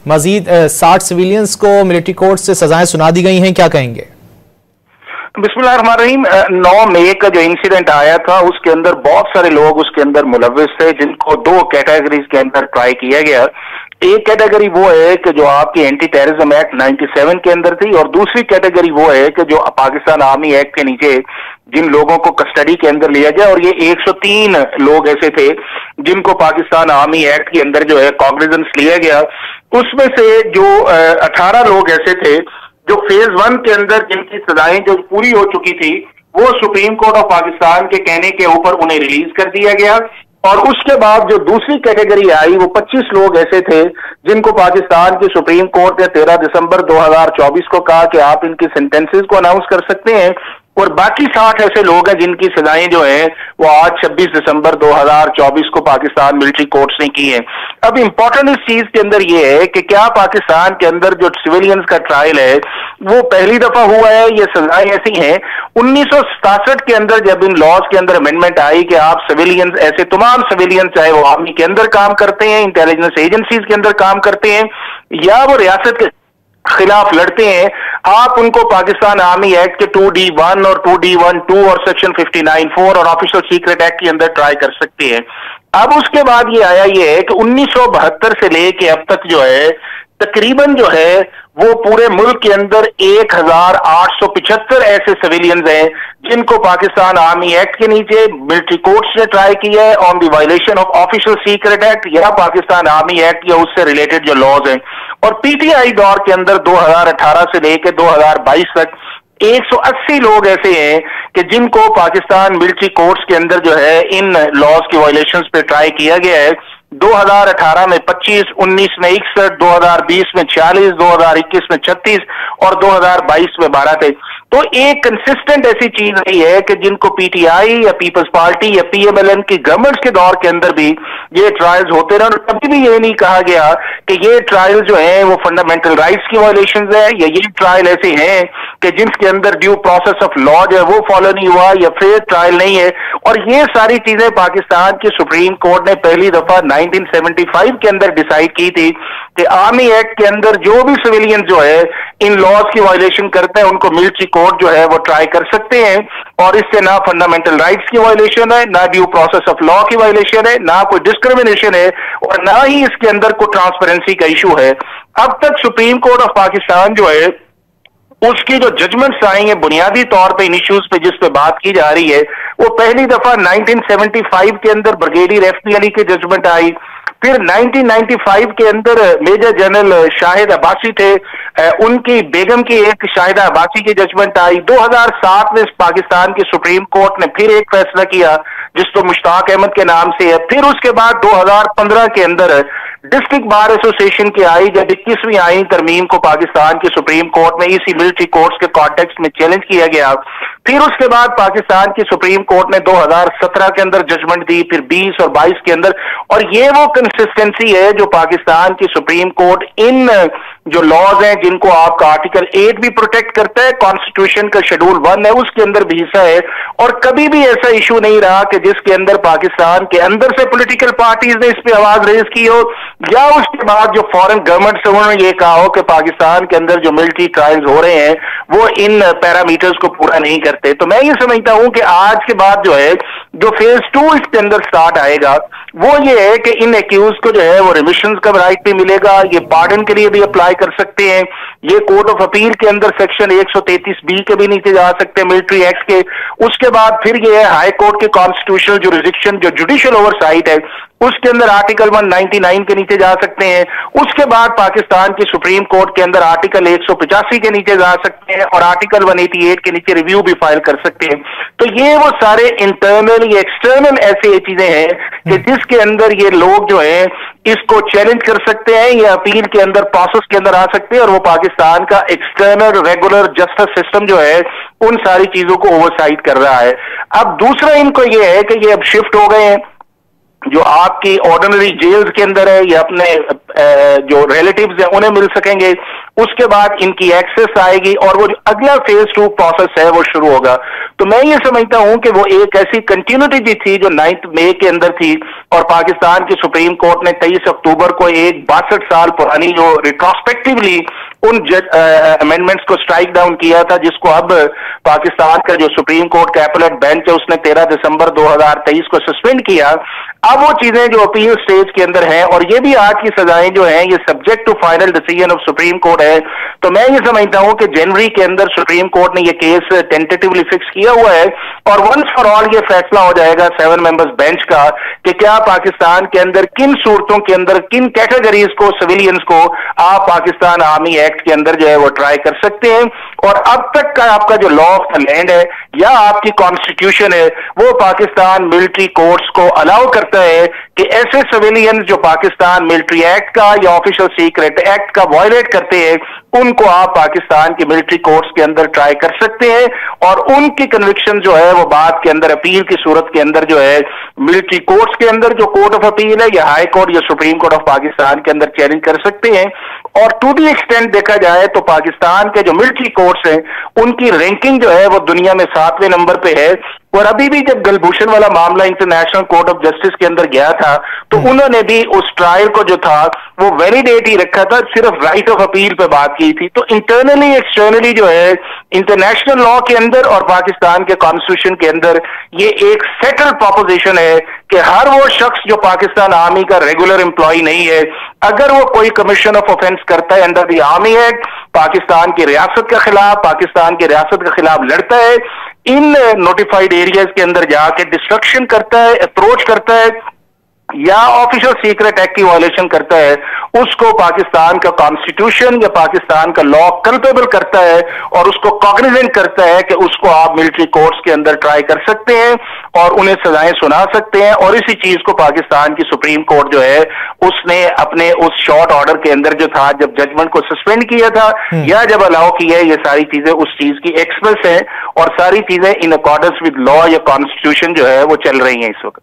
मजीद 60 civilians को military court से सजाएं सुना दी गई हैं, क्या कहेंगे? बिस्मिल्लाहिर्रहमानिर्रहीम। 9 मई का जो इंसिडेंट आया था उसके अंदर बहुत सारे लोग उसके अंदर मुलव्विस थे, जिनको 2 कैटेगरीज के अंदर ट्राई किया गया। एक कैटेगरी वो है कि जो आपकी एंटी टेररिज्म एक्ट 97 के अंदर थी, और दूसरी कैटेगरी वो है कि जो पाकिस्तान आर्मी एक्ट के नीचे जिन लोगों को कस्टडी के अंदर लिया गया, और ये 103 लोग ऐसे थे जिनको पाकिस्तान आर्मी एक्ट के अंदर जो है कॉग्निजेंस लिया गया। उसमें से जो 18 लोग ऐसे थे जो फेज 1 के अंदर जिनकी सजाएं जो पूरी हो चुकी थी, वो सुप्रीम कोर्ट ऑफ पाकिस्तान के कहने के ऊपर उन्हें रिलीज कर दिया गया। और उसके बाद जो दूसरी कैटेगरी आई वो 25 लोग ऐसे थे जिनको पाकिस्तान की सुप्रीम कोर्ट ने 13 दिसंबर 2024 को कहा कि आप इनकी सेंटेंसेस को अनाउंस कर सकते हैं, और बाकी 60 ऐसे लोग हैं जिनकी सजाएं जो हैं वो आज 26 दिसंबर 2024 को पाकिस्तान मिलिट्री कोर्ट्स ने की है। अब इंपॉर्टेंट इस चीज के अंदर ये है कि क्या पाकिस्तान के अंदर जो सिविलियंस का ट्रायल है वो पहली दफा हुआ है, ये सजाएं ऐसी हैं। 1967 के अंदर जब इन लॉज के अंदर अमेंडमेंट आई कि आप सिविलियंस, ऐसे तमाम सिविलियंस चाहे वो आर्मी के अंदर काम करते हैं, इंटेलिजेंस एजेंसीज के अंदर काम करते हैं, या वो रियासत के खिलाफ लड़ते हैं, आप उनको पाकिस्तान आर्मी एक्ट के 2D1 और 2D12 और सेक्शन 59(4) और ऑफिशियल सीक्रेट एक्ट के अंदर ट्राई कर सकते हैं। अब उसके बाद ये आया ये है कि 1972 से लेके अब तक जो है तकरीबन जो है वो पूरे मुल्क के अंदर 1875 ऐसे सिविलियंस हैं जिनको पाकिस्तान आर्मी एक्ट के नीचे मिलिट्री कोर्ट्स ने ट्राई किया है on the violation of official secret act या पाकिस्तान आर्मी एक्ट या उससे रिलेटेड जो लॉज हैं। और पीटीआई दौर के अंदर 2018 से लेकर 2022 तक 180 लोग ऐसे हैं कि जिनको पाकिस्तान मिलिट्री कोर्ट्स के अंदर जो है इन लॉज की वायलेशंस पे ट्राई किया गया है। 2018 में 25, 19 में 61, 2020 में 46, 2021 में 36 और 2022 में 12 थे। तो एक कंसिस्टेंट ऐसी चीज रही है कि जिनको पीटीआई या पीपल्स पार्टी या पीएमएलएन की गवर्नमेंट्स के दौर के अंदर भी ये ट्रायल्स होते रहे, और कभी भी ये नहीं कहा गया कि ये ट्रायल जो है वो फंडामेंटल राइट्स की वायलेशंस है, या ये ट्रायल ऐसे हैं कि जिसके अंदर ड्यू प्रोसेस ऑफ लॉ जो है वो फॉलो नहीं हुआ, या फेयर ट्रायल नहीं है। और ये सारी चीजें पाकिस्तान की सुप्रीम कोर्ट ने पहली दफा 1975 के अंदर डिसाइड की थी कि आर्मी एक्ट के अंदर जो भी सिविलियन जो है इन लॉज की वायलेशन करते हैं उनको मिलिट्री कोर्ट जो है वो ट्राई कर सकते हैं, और इससे ना फंडामेंटल राइट्स की वायलेशन है, ना ड्यू प्रोसेस ऑफ लॉ की वायलेशन है, ना कोई डिस्क्रिमिनेशन है, और ना ही इसके अंदर कोई ट्रांसपेरेंसी का इशू है। अब तक सुप्रीम कोर्ट ऑफ पाकिस्तान जो है उसकी जो जजमेंट्स आई हैं बुनियादी तौर पे इन इश्यूज पे जिस पे बात की जा रही है, वो पहली दफा 1975 के अंदर ब्रिगेडियर एफ.पी. अली की जजमेंट आई, फिर 1995 के अंदर मेजर जनरल शाहिद अब्बासी थे, उनकी बेगम की एक शाहिदा अब्बासी की जजमेंट आई। 2007 में पाकिस्तान की सुप्रीम कोर्ट ने फिर एक फैसला किया जिसको मुश्ताक अहमद के नाम से है। फिर उसके बाद 2015 के अंदर डिस्ट्रिक्ट बार एसोसिएशन की आई, जब 21वीं आईन तरमीम को पाकिस्तान की सुप्रीम कोर्ट में इसी मिलिट्री कोर्ट्स के कॉन्टेक्स्ट में चैलेंज किया गया। फिर उसके बाद पाकिस्तान की सुप्रीम कोर्ट ने 2017 के अंदर जजमेंट दी, फिर 20 और 22 के अंदर, और ये वो कंसिस्टेंसी है जो पाकिस्तान की सुप्रीम कोर्ट इन जो लॉज हैं जिनको आपका आर्टिकल 8 भी प्रोटेक्ट करता है, कॉन्स्टिट्यूशन का शेड्यूल 1 है उसके अंदर भी हिस्सा है, और कभी भी ऐसा इशू नहीं रहा कि जिसके अंदर पाकिस्तान के अंदर से पॉलिटिकल पार्टीज ने इस पे आवाज रेज की हो, या उसके बाद जो फॉरेन गवर्नमेंट से उन्होंने ये कहा हो कि पाकिस्तान के अंदर जो मिलिट्री ट्रायल्स हो रहे हैं वो इन पैरामीटर्स को पूरा नहीं करते। तो मैं ये समझता हूं कि आज के बाद जो है जो फेज 2 इसके अंदर स्टार्ट आएगा वो ये है कि इन एक्यूज को जो है वो रिमिशन का राइट भी मिलेगा, ये पार्डन के लिए भी अप्लाई कर सकते हैं, ये कोर्ट ऑफ अपील के अंदर सेक्शन 133B के भी नीचे जा सकते हैं मिलिट्री एक्ट के। उसके बाद फिर ये है हाई कोर्ट के कॉन्स्टिट्यूशनल जुरिसडिक्शन जो जुडिशियल ओवरसाइट है उसके अंदर आर्टिकल 199 के नीचे जा सकते हैं। उसके बाद पाकिस्तान की सुप्रीम कोर्ट के अंदर आर्टिकल 185 के नीचे जा सकते हैं, और आर्टिकल 188 के नीचे रिव्यू भी फाइल कर सकते हैं। तो ये वो सारे इंटरनल या एक्सटर्नल ऐसी चीजें हैं कि जिसके अंदर ये लोग जो है इसको चैलेंज कर सकते हैं या अपील के अंदर प्रोसेस के अंदर आ सकते हैं, और वो पाकिस्तान का एक्सटर्नल रेगुलर जस्टिस सिस्टम जो है उन सारी चीजों को ओवरसाइट कर रहा है। अब दूसरा इनको ये है कि ये अब शिफ्ट हो गए हैं जो आपकी ऑर्डिनरी जेल्स के अंदर है या अपने जो रिलेटिव्स हैं उन्हें मिल सकेंगे। उसके बाद इनकी एक्सेस आएगी और वो जो अगला फेज 2 प्रोसेस है वो शुरू होगा। तो मैं ये समझता हूं कि वो एक ऐसी कंटिन्यूटी थी जो 9 मई के अंदर थी, और पाकिस्तान की सुप्रीम कोर्ट ने 23 अक्टूबर को एक 62 साल पुरानी जो रिट्रोस्पेक्टिवली उन अमेंडमेंट्स को स्ट्राइक डाउन किया था, जिसको अब पाकिस्तान का जो सुप्रीम कोर्ट का एपेलेट बेंच है उसने 13 दिसंबर 2023 को सस्पेंड किया। अब वो चीजें जो अपील स्टेज के अंदर हैं, और ये भी आज की सजाएं जो हैं ये subject to final decision of supreme court है। तो मैं ये समझता हूं कि जनवरी के अंदर सुप्रीम कोर्ट ने ये केस टेंटेटिवली फिक्स किया हुआ है, और वंस फॉर ऑल ये फैसला हो जाएगा 7 मेंबर्स बेंच का कि क्या पाकिस्तान के अंदर किन सूरतों के अंदर किन कैटेगरीज को, सिविलियंस को आप पाकिस्तान आर्मी एक्ट के अंदर जो है वो ट्राई कर सकते हैं। और अब तक का आपका जो लॉ ऑफ द लैंड है या आपकी कॉन्स्टिट्यूशन है वो पाकिस्तान मिलिट्री कोर्ट्स को अलाउ करता है कि ऐसे सिविलियन जो पाकिस्तान मिलिट्री एक्ट का या ऑफिशियल सीक्रेट एक्ट का वायलेट करते हैं उनको आप पाकिस्तान की मिलिट्री कोर्ट्स के अंदर ट्राई कर सकते हैं, और उनकी कन्विक्शन जो है वो बाद के अंदर अपील की सूरत के अंदर जो है मिलिट्री कोर्ट्स के अंदर जो कोर्ट ऑफ अपील है या हाई कोर्ट या सुप्रीम कोर्ट ऑफ पाकिस्तान के अंदर चैलेंज कर सकते हैं। और टू दी एक्सटेंट देखा जाए तो पाकिस्तान के जो मिलिट्री कोर्ट्स हैं उनकी रैंकिंग जो है वो दुनिया में 7वें नंबर पे है। और अभी भी जब कुलभूषण वाला मामला इंटरनेशनल कोर्ट ऑफ जस्टिस के अंदर गया था तो उन्होंने भी उस ट्रायल को जो था वो वैलिडेट ही रखा था, सिर्फ राइट ऑफ अपील पे बात की थी। तो इंटरनली एक्सटर्नली जो है इंटरनेशनल लॉ के अंदर और पाकिस्तान के कॉन्स्टिट्यूशन के अंदर ये एक सेटल प्रोपोजिशन है कि हर वो शख्स जो पाकिस्तान आर्मी का रेगुलर एम्प्लॉय नहीं है, अगर वो कोई कमीशन ऑफ ऑफेंस करता है under the army act, Pakistan की रियासत के खिलाफ, पाकिस्तान की रियासत के खिलाफ लड़ता है, इन नोटिफाइड एरियाज के अंदर जाके डिस्ट्रक्शन करता है, अप्रोच करता है या ऑफिशियल सीक्रेट एक्ट की वायलेशन करता है, उसको पाकिस्तान का कॉन्स्टिट्यूशन या पाकिस्तान का लॉ कल्पेबल करता है और उसको कॉग्निजेंट करता है कि उसको आप मिलिट्री कोर्ट्स के अंदर ट्राई कर सकते हैं और उन्हें सजाएं सुना सकते हैं। और इसी चीज को पाकिस्तान की सुप्रीम कोर्ट जो है उसने अपने उस शॉर्ट ऑर्डर के अंदर जो था, जब जजमेंट को सस्पेंड किया था या जब अलाउ किया है, ये सारी चीजें उस चीज की एक्सप्रेस है और सारी चीजें इन अकॉर्डेंस विद लॉ या कॉन्स्टिट्यूशन जो है वो चल रही हैं इस वक्त।